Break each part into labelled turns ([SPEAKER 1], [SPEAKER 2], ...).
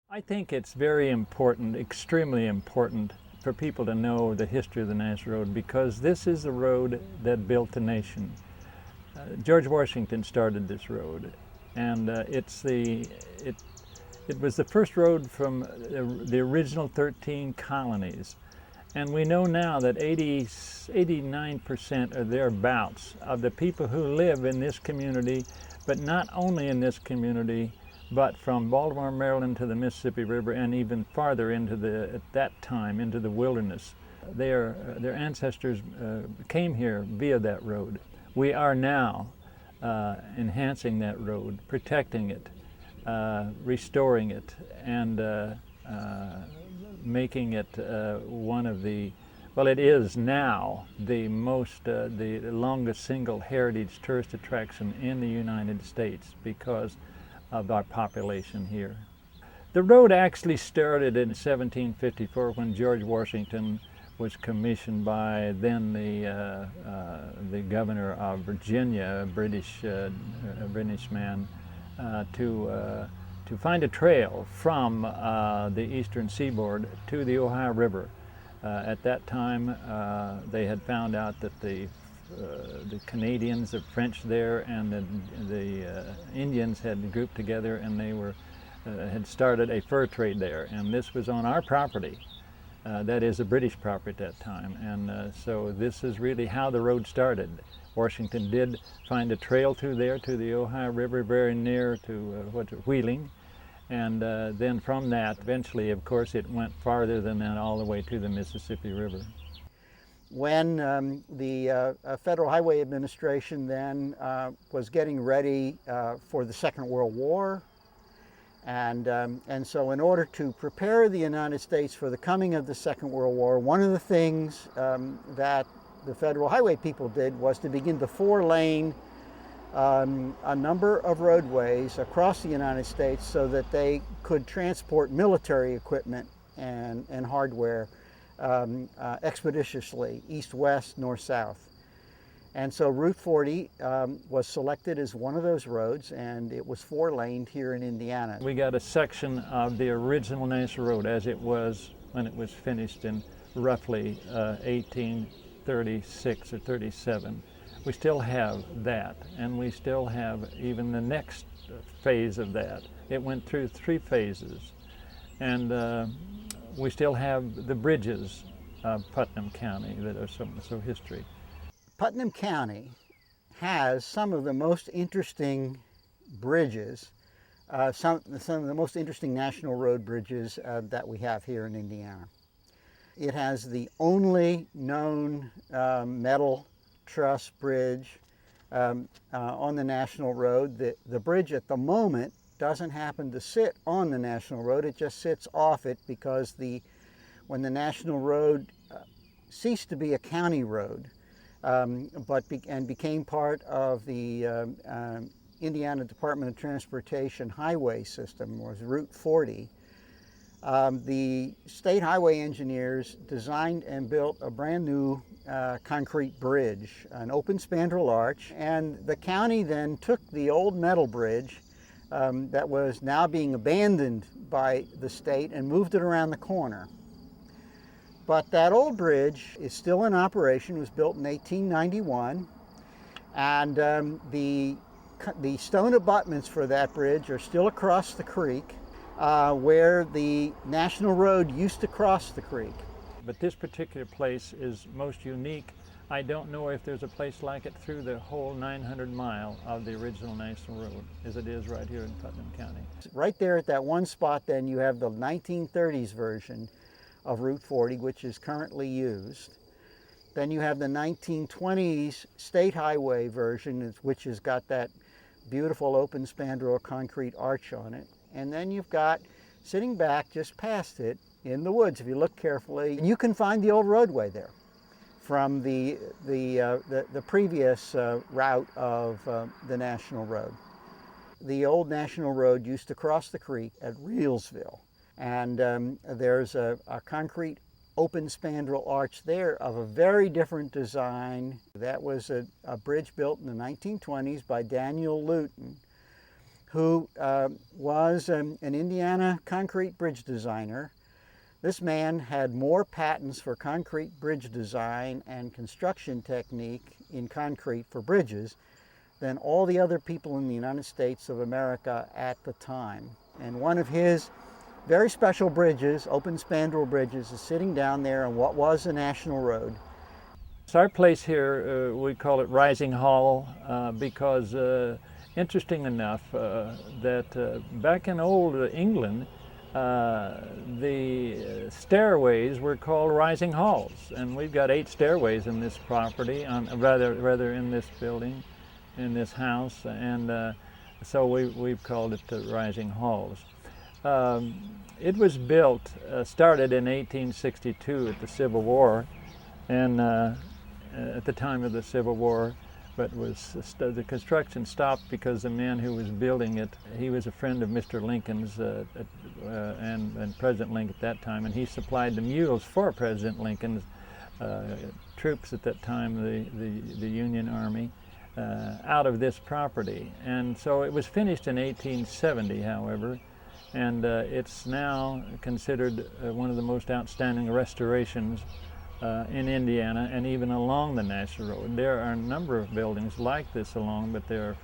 [SPEAKER 1] I think it's very important, extremely important, for people to know the history of the National Road because this is the road that built the nation. George Washington started this road, and it was the first road from the original 13 colonies. And we know now that 89% or thereabouts of the people who live in this community, but not only in this community, but from Baltimore, Maryland to the Mississippi River and even farther into at that time, into the wilderness. Their ancestors came here via that road. We are now enhancing that road, protecting it, restoring it, and making it one of the, well, it is now the longest single heritage tourist attraction in the United States because of our population here. The road actually started in 1754 when George Washington was commissioned by then the governor of Virginia, a British man, to find a trail from the eastern seaboard to the Ohio River. At that time, they had found out that the Canadians, the French there, and the Indians had grouped together, and they had started a fur trade there. And this was on our property. That is a British property at that time. And so this is really how the road started. Washington did find a trail through there to the Ohio River, very near to Wheeling. And then from that, eventually, of course, it went farther than that all the way to the Mississippi River.
[SPEAKER 2] When the Federal Highway Administration then was getting ready for the Second World War, and so in order to prepare the United States for the coming of the Second World War, one of the things that the Federal Highway people did was to begin to four-lane a number of roadways across the United States so that they could transport military equipment and hardware expeditiously, east-west, north-south. And so Route 40 was selected as one of those roads, and it was four-laned here in Indiana.
[SPEAKER 1] We got a section of the original National Road as it was when it was finished in roughly 1836 or 37. We still have that, and we still have even the next phase of that. It went through 3 phases, and we still have the bridges of Putnam County that are so history.
[SPEAKER 2] Putnam County has some of the most interesting bridges, some of the most interesting national road bridges that we have here in Indiana. It has the only known metal truss bridge on the National Road. The bridge at the moment doesn't happen to sit on the National Road, it just sits off it because when the National Road ceased to be a county road and became part of the Indiana Department of Transportation highway system, was Route 40, the state highway engineers designed and built a brand new concrete bridge, an open spandrel arch, and the county then took the old metal bridge that was now being abandoned by the state and moved it around the corner. But that old bridge is still in operation. It was built in 1891, and the stone abutments for that bridge are still across the creek where the National Road used to cross the creek.
[SPEAKER 1] But this particular place is most unique. I don't know if there's a place like it through the whole 900 mile of the original National Road, as it is right here in Putnam County.
[SPEAKER 2] Right there at that one spot, then, you have the 1930s version of Route 40, which is currently used. Then you have the 1920s state highway version, which has got that beautiful open spandrel concrete arch on it. And then you've got, sitting back just past it, in the woods, if you look carefully, you can find the old roadway there from the previous route of the National Road. The old National Road used to cross the creek at Reelsville, and there's a concrete open spandrel arch there of a very different design. That was a bridge built in the 1920s by Daniel Luton, who was an Indiana concrete bridge designer. This man had more patents for concrete bridge design and construction technique in concrete for bridges than all the other people in the United States of America at the time. And one of his very special bridges, open spandrel bridges, is sitting down there on what was a national road.
[SPEAKER 1] So our place here, we call it Rising Hall because interesting enough that back in old England, the stairways were called rising halls, and we've got 8 stairways in this property, rather in this building, in this house, and so we've called it the Rising Halls. It was built, started in 1862 at the Civil War, and at the time of the Civil War, but the construction stopped because the man who was building it, he was a friend of Mr. Lincoln's and President Lincoln at that time, and he supplied the mules for President Lincoln's troops at that time, the Union Army, out of this property. And so it was finished in 1870, however, and it's now considered one of the most outstanding restorations in Indiana and even along the National Road. There are a number of buildings like this along, but they're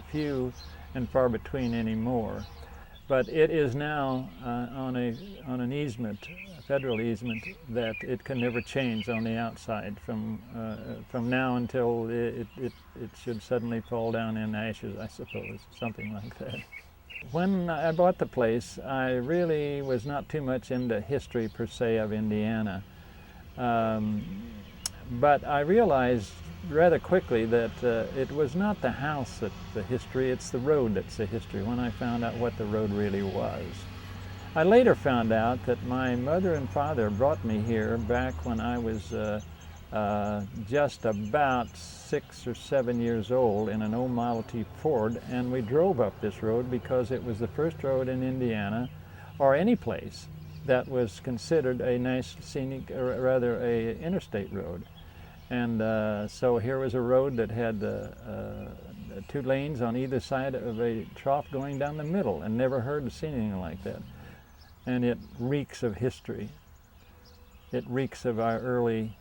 [SPEAKER 1] few and far between anymore. But it is now on an easement, a federal easement, that it can never change on the outside from now until it should suddenly fall down in ashes, I suppose, something like that. When I bought the place, I really was not too much into history per se of Indiana. But I realized rather quickly that it was not the house that's the history, it's the road that's the history, when I found out what the road really was. I later found out that my mother and father brought me here back when I was just about 6 or 7 years old in an old Model T Ford, and we drove up this road because it was the first road in Indiana, or any place, that was considered a nice scenic, or rather a interstate road. And so here was a road that had 2 lanes on either side of a trough going down the middle, and never heard or seen anything like that. And it reeks of history. It reeks of our early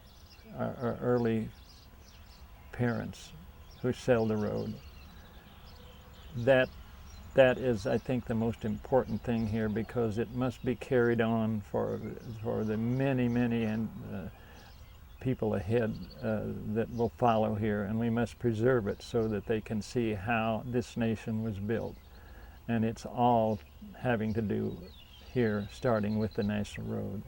[SPEAKER 1] parents who sailed the road. That is, I think, the most important thing here, because it must be carried on for the many people ahead that will follow here, and we must preserve it so that they can see how this nation was built. And it's all having to do here, starting with the National Road.